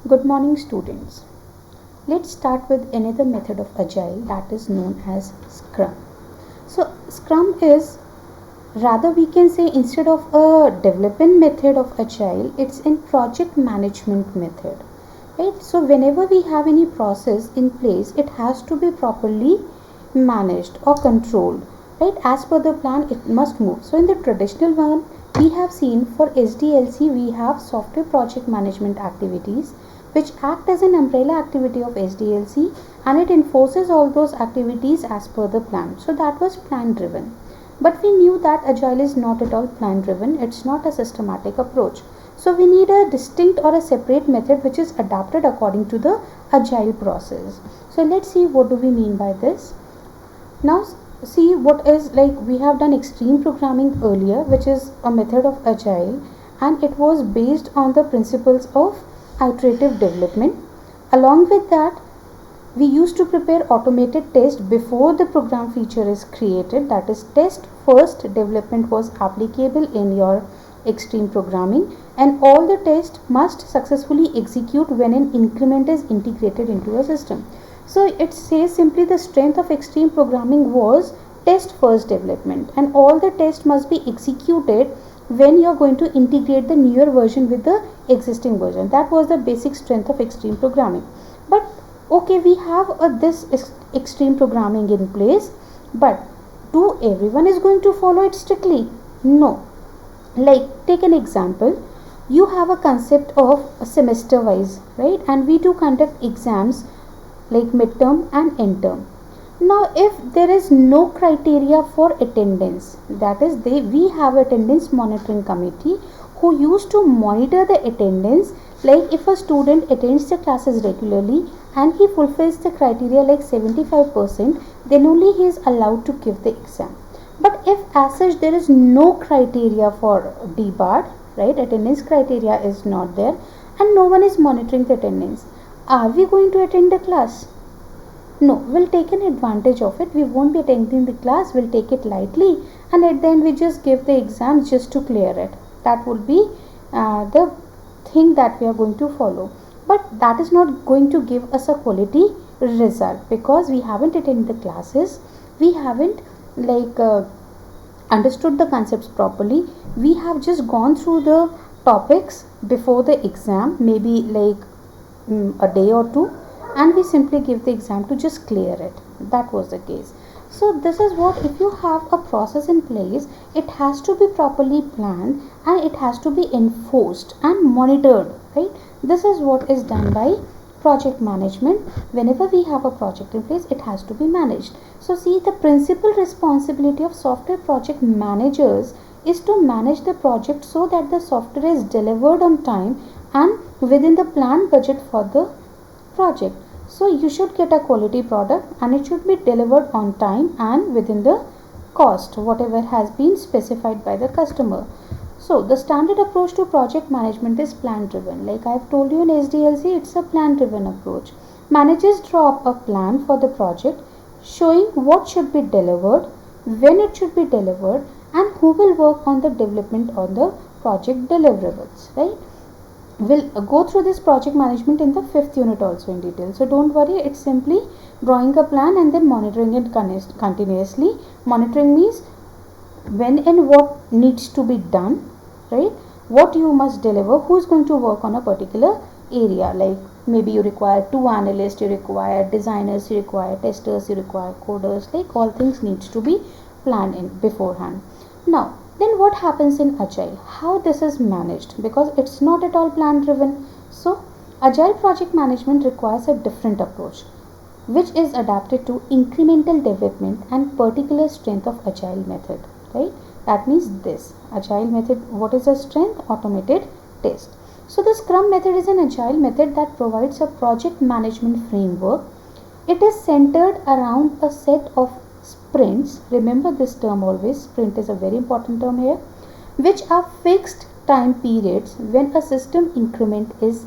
Good morning, students. Let's start with another method of Agile that is known as Scrum. So, Scrum is, rather we can say, instead of a development method of Agile, it's in project management method. Right? So, whenever we have any process in place, it has to be properly managed or controlled. Right? As per the plan, it must move. So, in the traditional one, we have seen for SDLC, we have software project management activities which act as an umbrella activity of SDLC, and it enforces all those activities as per the plan. So that was plan driven. But we knew that Agile is not at all plan driven, it's not a systematic approach. So we need a distinct or a separate method which is adapted according to the Agile process. So let's see what do we mean by this. Now see what is, like, we have done extreme programming earlier, which is a method of Agile, and it was based on the principles of iterative development. Along with that, we used to prepare automated test before the program feature is created, that is test first development was applicable in your extreme programming, and all the tests must successfully execute when an increment is integrated into a system. So it says simply the strength of extreme programming was test first development, and all the tests must be executed when you are going to integrate the newer version with the existing version. That was the basic strength of extreme programming. But okay, we have this extreme programming in place, but do everyone is going to follow it strictly? No. Like, take an example, you have a concept of semester wise, right? And we do conduct exams like midterm and end term. Now if there is no criteria for attendance, that is we have attendance monitoring committee who used to monitor the attendance. Like, if a student attends the classes regularly and he fulfills the criteria like 75%, then only he is allowed to give the exam. But if as such there is no criteria for DBARD, right, attendance criteria is not there, and no one is monitoring the attendance, are we going to attend the class? No, we'll take an advantage of it. We won't be attending the class, we'll take it lightly, and at the end we just give the exam just to clear it. That would be the thing that we are going to follow. But that is not going to give us a quality result, because we haven't attended the classes, we haven't understood the concepts properly, we have just gone through the topics before the exam, maybe a day or two, and we simply give the exam to just clear it. That was the case. So this is what, if you have a process in place, it has to be properly planned and it has to be enforced and monitored, right? This is what is done by project management. Whenever we have a project in place, it has to be managed. So see, the principal responsibility of software project managers is to manage the project so that the software is delivered on time and within the planned budget for the project. So you should get a quality product and it should be delivered on time and within the cost whatever has been specified by the customer. So the standard approach to project management is plan driven. Like I have told you, in SDLC it's a plan driven approach. Managers draw up a plan for the project showing what should be delivered, when it should be delivered, and who will work on the development on the project deliverables, right? We'll go through this project management in the 5th unit also in detail. So don't worry, it's simply drawing a plan and then monitoring it continuously. Monitoring means when and what needs to be done, right? What you must deliver, who is going to work on a particular area. Like maybe you require 2 analysts, you require designers, you require testers, you require coders. Like all things needs to be planned in beforehand. Now then what happens in Agile? How this is managed? Because it's not at all plan driven. So Agile project management requires a different approach, which is adapted to incremental development and particular strength of Agile method, right? That means this Agile method, what is the strength? Automated test. So the Scrum method is an Agile method that provides a project management framework. It is centered around a set of sprints. Remember this term always, sprint is a very important term here, which are fixed time periods when a system increment is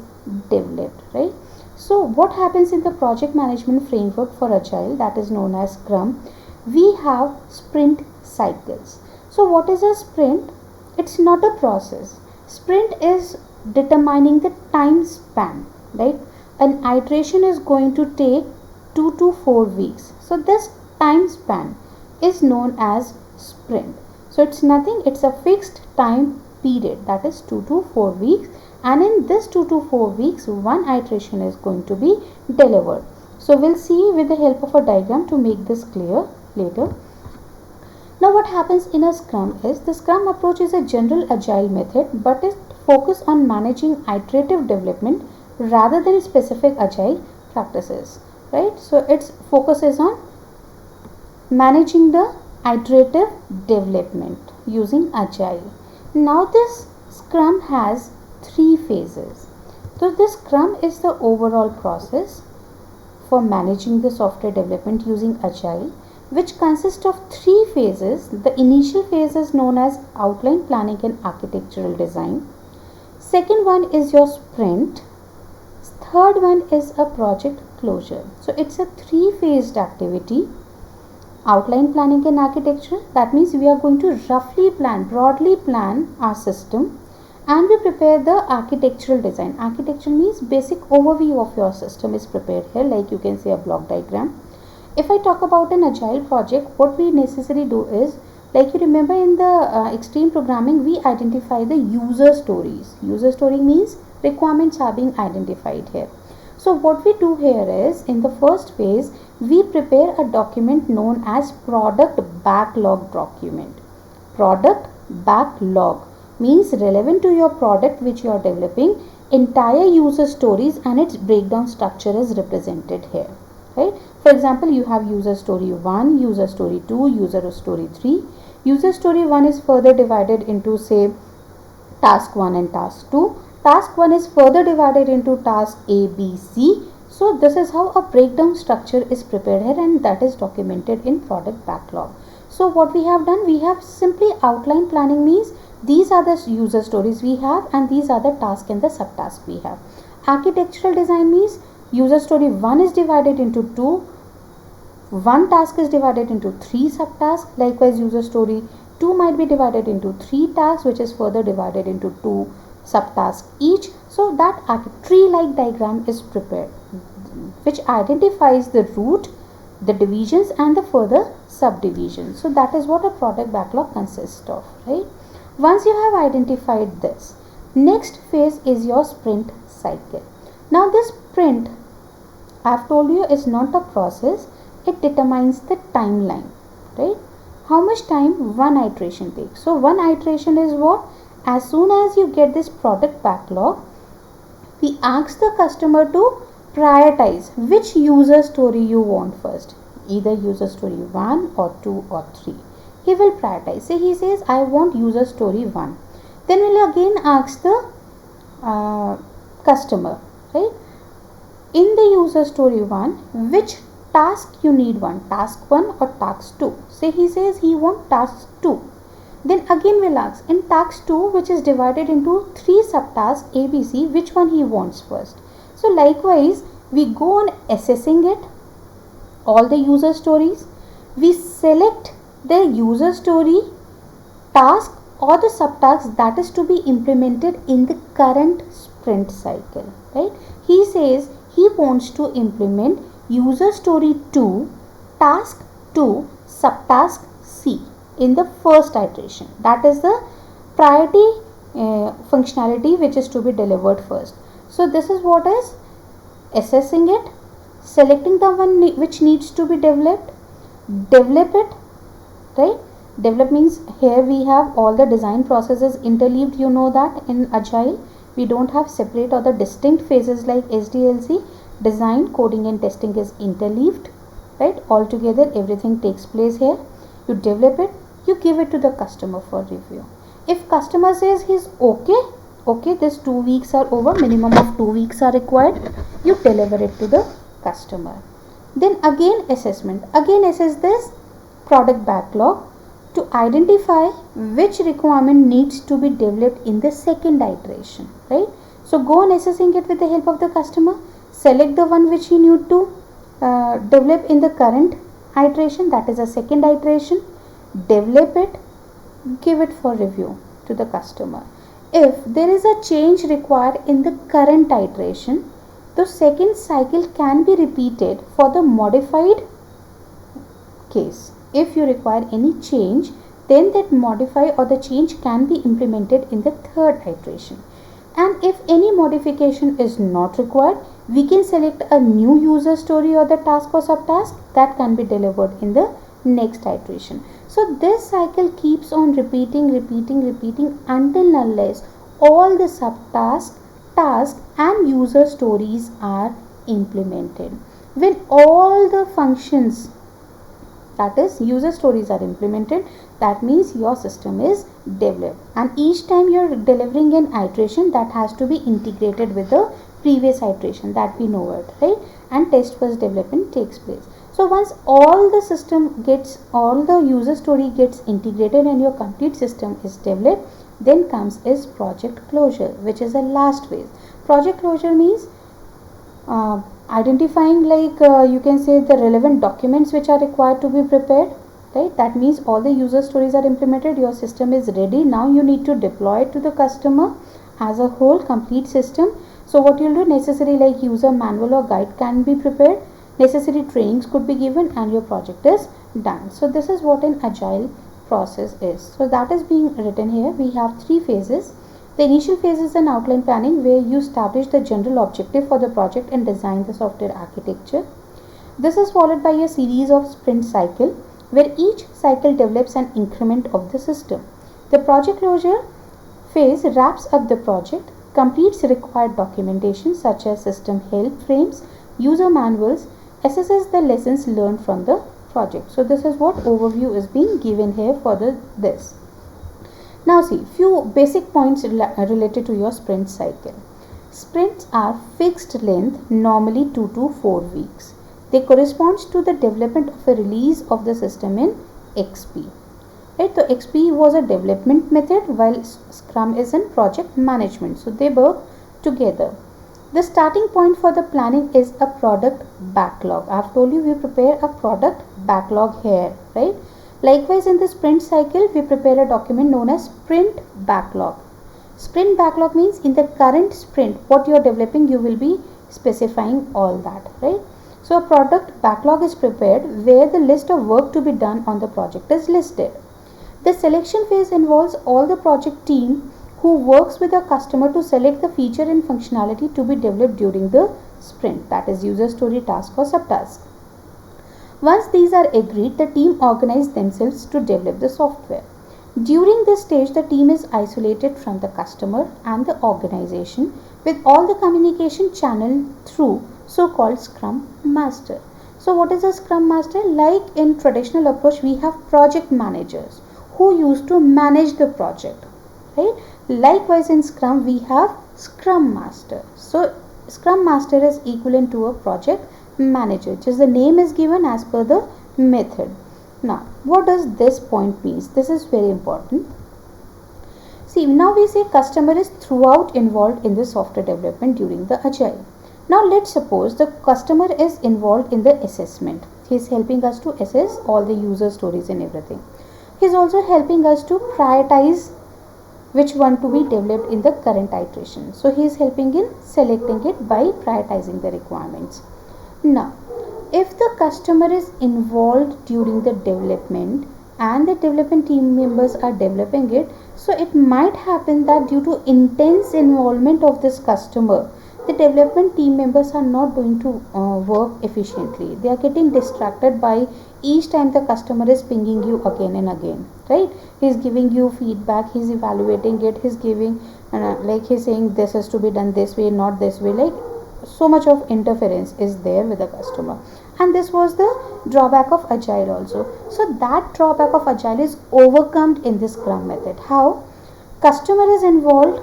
developed, right? So what happens in the project management framework for Agile, that is known as Scrum? We have sprint cycles. So what is a sprint? It's not a process. Sprint is determining the time span. right? An iteration is going to take 2 to 4 weeks. So this time span is known as sprint. So it's nothing, it's a fixed time period, that is 2 to 4 weeks, and in this 2 to 4 weeks one iteration is going to be delivered. So we'll see with the help of a diagram to make this clear later. Now what happens in a Scrum is, the Scrum approach is a general agile method, but it focuses on managing iterative development rather than specific agile practices, right? So its focus is on managing the iterative development using agile. Now this Scrum has 3 phases. So this Scrum is the overall process for managing the software development using agile, which consists of 3 phases. The initial phase is known as outline, planning and architectural design. Second one is your sprint. Third one is a project closure. So it's a 3-phased activity. Outline, planning and architecture, that means we are going to broadly plan our system, and we prepare the architectural design. Architecture means basic overview of your system is prepared here, like you can see a block diagram. If I talk about an agile project, what we necessarily do is, like you remember in the extreme programming, we identify the user stories. User story means requirements are being identified here. So what we do here is, in the first phase, we prepare a document known as product backlog document. Product backlog means relevant to your product which you are developing, entire user stories and its breakdown structure is represented here, right? For example, you have user story 1, user story 2, user story 3. User story 1 is further divided into, say, task 1 and task 2. Task 1 is further divided into task A, B, C. So this is how a breakdown structure is prepared here, and that is documented in product backlog. So what we have done, we have simply outline planning means these are the user stories we have and these are the task and the subtask we have. Architectural design means user story 1 is divided into 2. One task is divided into 3 subtasks. Likewise, user story 2 might be divided into 3 tasks, which is further divided into 2 subtasks each. So that tree-like diagram is prepared, which identifies the root, the divisions and the further subdivisions. So that is what a product backlog consists of, right? Once you have identified this, next phase is your sprint cycle. Now this sprint, I have told you, is not a process. It determines the timeline, right? How much time one iteration takes. So one iteration is what? As soon as you get this product backlog, we ask the customer to prioritize which user story you want first, either user story 1 or 2 or 3. He will prioritize. Say he says, I want user story 1. Then we'll again ask the customer, right? In the user story 1, which task you need one, task 1 or task 2. Say he says he wants task 2. Then again we'll ask, in task 2, which is divided into 3 subtasks A, B, C, which one he wants first. So likewise, we go on assessing it, all the user stories. We select the user story, task or the subtask that is to be implemented in the current sprint cycle, right? He says he wants to implement user story 2, task 2, subtask C in the first iteration. That is the priority functionality which is to be delivered first. So this is what is assessing it, selecting the one which needs to be developed, develop it, right? Develop means here we have all the design processes interleaved. You know that in agile we don't have separate or the distinct phases like SDLC. Design, coding and testing is interleaved, right? All together everything takes place here. You develop it, you give it to the customer for review. If customer says he's okay, this 2 weeks are over, minimum of 2 weeks are required, you deliver it to the customer. Then again assessment, again assess this product backlog to identify which requirement needs to be developed in the second iteration, right? So go on assessing it with the help of the customer, select the one which you need to develop in the current iteration, that is a second iteration, develop it, give it for review to the customer. If there is a change required in the current iteration, the second cycle can be repeated for the modified case. If you require any change, then that modify or the change can be implemented in the third iteration. And if any modification is not required, we can select a new user story or the task or subtask that can be delivered in the next iteration. So this cycle keeps on repeating until unless all the subtasks, tasks and user stories are implemented. When all the functions, that is user stories, are implemented, that means your system is developed. And each time you are delivering an iteration, that has to be integrated with the previous iteration, that we know it, right? And test first development takes place. So once all the system gets, all the user story gets integrated and your complete system is developed, then comes is project closure, which is the last phase. Project closure means identifying, you can say, the relevant documents which are required to be prepared, right? That means all the user stories are implemented, your system is ready. Now you need to deploy it to the customer as a whole complete system. So what you'll do, necessary like user manual or guide can be prepared, necessary trainings could be given, and your project is done. So this is what an agile process is. So that is being written here. We have three phases. The initial phase is an outline planning, where you establish the general objective for the project and design the software architecture. This is followed by a series of sprint cycle, where each cycle develops an increment of the system. The project closure phase wraps up the project, completes required documentation such as system help frames, user manuals, assesses the lessons learned from the project. So this is what overview is being given here for this. Now see, few basic points related to your sprint cycle. Sprints are fixed length, normally 2 to 4 weeks. They correspond to the development of a release of the system in XP. Right? So XP was a development method, while Scrum is in project management. So they work together. The starting point for the planning is a product backlog. I have told you we prepare a product backlog here, right? Likewise, in the sprint cycle, we prepare a document known as sprint backlog. Sprint backlog means in the current sprint, what you are developing, you will be specifying all that, right? So a product backlog is prepared, where the list of work to be done on the project is listed. The selection phase involves all the project team who works with a customer to select the feature and functionality to be developed during the sprint, that is user story, task or subtask. Once these are agreed, the team organize themselves to develop the software. During this stage, the team is isolated from the customer and the organization, with all the communication channeled through so-called Scrum Master. So what is a Scrum Master? Like in traditional approach, we have project managers who used to manage the project, right? Likewise, in Scrum, we have Scrum Master. So Scrum Master is equivalent to a project manager. Just the name is given as per the method. Now, what does this point means? This is very important. See, now we say customer is throughout involved in the software development during the agile. Now let's suppose the customer is involved in the assessment. He is helping us to assess all the user stories and everything. He is also helping us to prioritize which one to be developed in the current iteration. So he is helping in selecting it by prioritizing the requirements. Now, if the customer is involved during the development and the development team members are developing it, so it might happen that due to intense involvement of this customer, the development team members are not going to work efficiently. They are getting distracted by each time the customer is pinging you again and again, right? He is giving you feedback, he is evaluating it, he is giving like he is saying this is to be done this way, not this way, like so much of interference is there with the customer. And this was the drawback of agile also. So that drawback of agile is overcome in this Scrum method. How? Customer is involved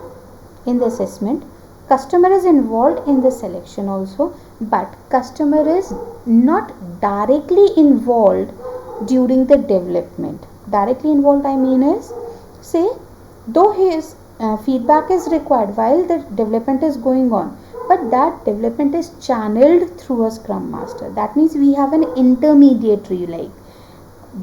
in the assessment, customer is involved in the selection also, but customer is not directly involved during the development. Directly involved, I mean is, say, though his feedback is required while the development is going on, but that development is channeled through a Scrum Master. That means we have an intermediary, like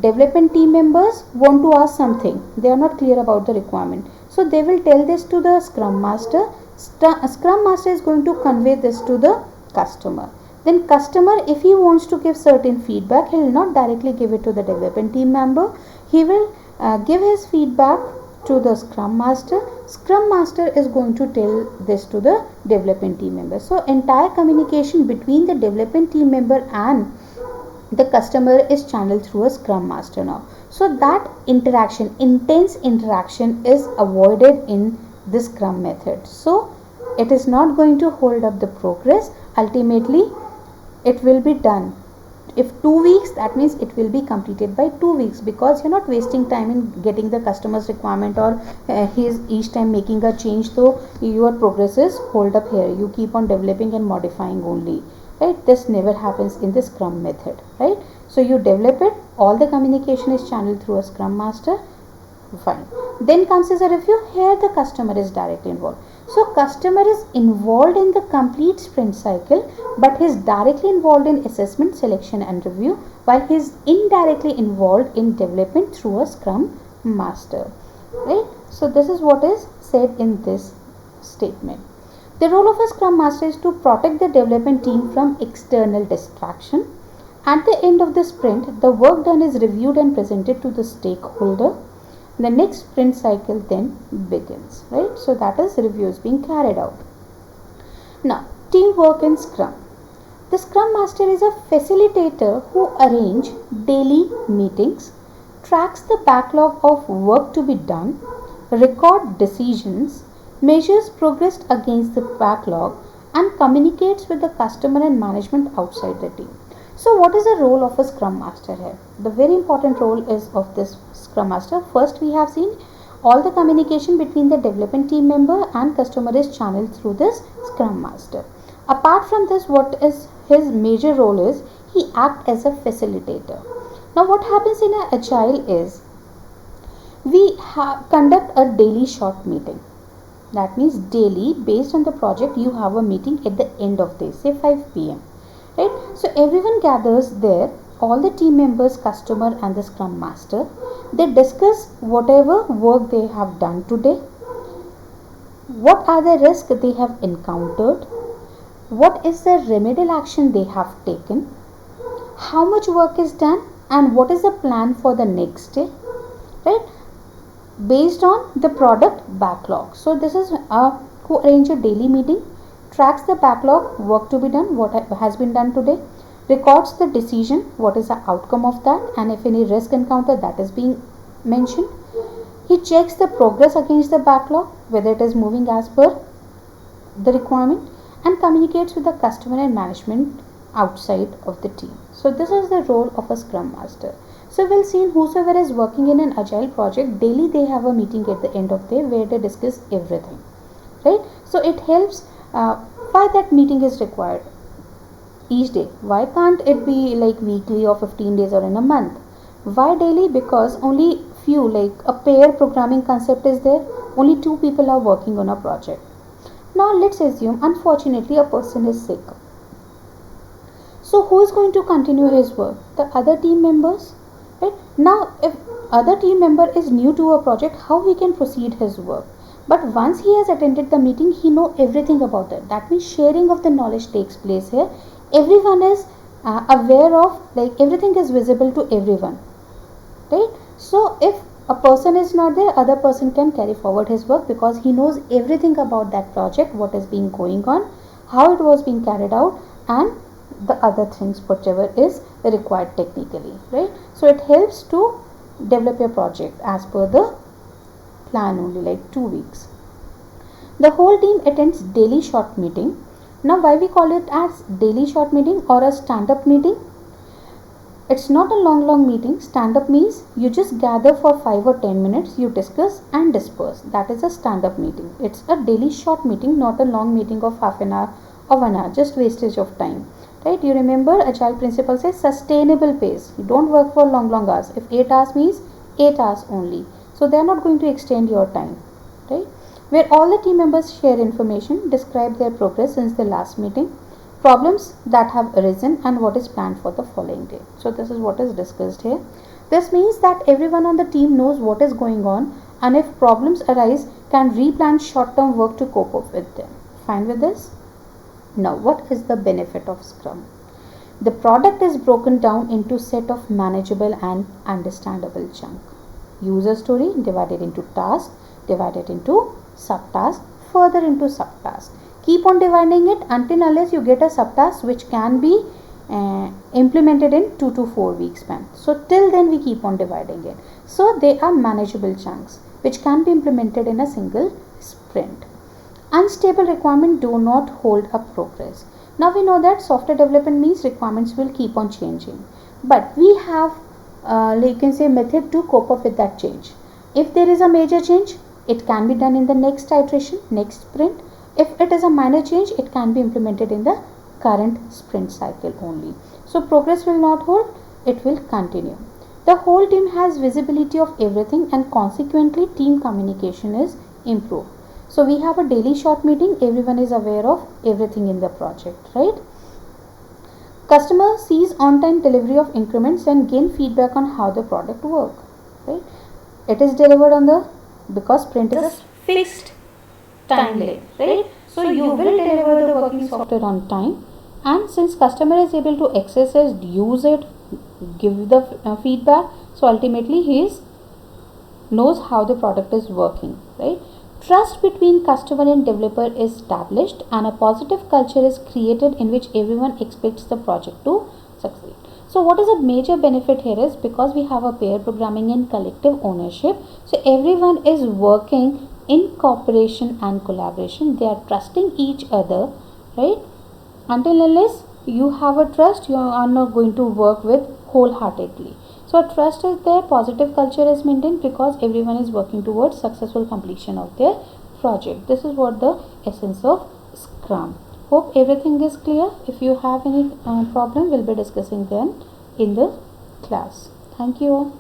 development team members want to ask something, they are not clear about the requirement, so they will tell this to the Scrum Master. Scrum Master is going to convey this to the customer. Then customer, if he wants to give certain feedback, he will not directly give it to the development team member. He will give his feedback to the scrum master. Scrum master is going to tell this to the development team member. So entire communication between the development team member and the customer is channeled through a scrum master now. So that interaction, intense interaction, is avoided in this scrum method. So it is not going to hold up the progress. Ultimately it will be done. If 2 weeks, that means it will be completed by 2 weeks, because you're not wasting time in getting the customer's requirement, or he is each time making a change, so your progress is hold up here. You keep on developing and modifying only, right? This never happens in the scrum method, right? So you develop it, all the communication is channeled through a scrum master, fine. Then comes as a review. Here the customer is directly involved. So customer is involved in the complete sprint cycle, but he is directly involved in assessment, selection and review, while he is indirectly involved in development through a scrum master, right? So this is what is said in this statement. The role of a scrum master is to protect the development team from external distraction. At the end of the sprint, the work done is reviewed and presented to the stakeholder. The next sprint cycle then begins, right? So that is reviews being carried out. Now, teamwork in Scrum. The Scrum Master is a facilitator who arranges daily meetings, tracks the backlog of work to be done, record decisions, measures progress against the backlog, and communicates with the customer and management outside the team. So what is the role of a Scrum Master here? The very important role is of this Scrum Master. First, we have seen all the communication between the development team member and customer is channeled through this Scrum Master. Apart from this, what is his major role is he acts as a facilitator. Now what happens in an agile is we conduct a daily short meeting. That means daily, based on the project, you have a meeting at the end of the day, say 5 p.m. Right? So everyone gathers there, all the team members, customer and the scrum master. They discuss whatever work they have done today, what are the risks they have encountered, what is the remedial action they have taken, how much work is done, and what is the plan for the next day, right? Based on the product backlog. So this is who arrange a daily meeting, tracks the backlog, work to be done, what has been done today, records the decision, what is the outcome of that, and if any risk encountered, that is being mentioned. He checks the progress against the backlog, whether it is moving as per the requirement, and communicates with the customer and management outside of the team. So this is the role of a Scrum Master. So we'll see, whosoever is working in an agile project, daily they have a meeting at the end of the day where they discuss everything, right? So it helps. Why that meeting is required each day? Why can't it be like weekly or 15 days or in a month? Why daily? Because only few, like a pair programming concept is there, only 2 people are working on a project. Now let's assume unfortunately a person is sick. So who is going to continue his work? The other team members, right? Now if other team member is new to a project, how he can proceed his work? But once he has attended the meeting, he knows everything about it. That means sharing of the knowledge takes place here. Everyone is aware of, like everything is visible to everyone, right? So if a person is not there, other person can carry forward his work because he knows everything about that project, what is being going on, how it was being carried out, and the other things whatever is required technically, right? So it helps to develop your project as per the plan only, like 2 weeks. The whole team attends daily short meeting. Now why we call it as daily short meeting or a stand-up meeting? It's not a long meeting. Stand-up means you just gather for 5 or 10 minutes, you discuss and disperse. That is a stand-up meeting. It's a daily short meeting, not a long meeting of half an hour or 1 hour, just wastage of time, right? You remember agile principle says sustainable pace. You don't work for long hours. If 8 hours means 8 hours only. So they are not going to extend your time, right? Where all the team members share information, describe their progress since the last meeting, problems that have arisen, and what is planned for the following day. So this is what is discussed here. This means that everyone on the team knows what is going on, and if problems arise, can replan short-term work to cope up with them. Fine with this? Now, what is the benefit of Scrum? The product is broken down into set of manageable and understandable chunk. User story divided into task, divided into subtask, further into subtask. Keep on dividing it until unless you get a subtask which can be implemented in 2 to 4 weeks span. So till then we keep on dividing it. So they are manageable chunks which can be implemented in a single sprint. Unstable requirements do not hold up progress. Now we know that software development means requirements will keep on changing, but we have you can say method to cope up with that change. If there is a major change, it can be done in the next iteration, next sprint. If it is a minor change, it can be implemented in the current sprint cycle only. So progress will not hold, it will continue. The whole team has visibility of everything and consequently team communication is improved. So we have a daily short meeting, everyone is aware of everything in the project, right? Customer sees on-time delivery of increments and gain feedback on how the product work, right? It is delivered on the, because sprint is a fixed timeline, right? So you will deliver the working software on time, and since customer is able to access it, use it, give the feedback, so ultimately he knows how the product is working, right? Trust between customer and developer is established and a positive culture is created in which everyone expects the project to succeed. So what is a major benefit here is because we have a pair programming and collective ownership, so everyone is working in cooperation and collaboration. They are trusting each other, right? Until unless you have a trust, you are not going to work with wholeheartedly. So trust is there, positive culture is maintained because everyone is working towards successful completion of their project. This is what the essence of Scrum. Hope everything is clear. If you have any problem, we'll be discussing them in the class. Thank you.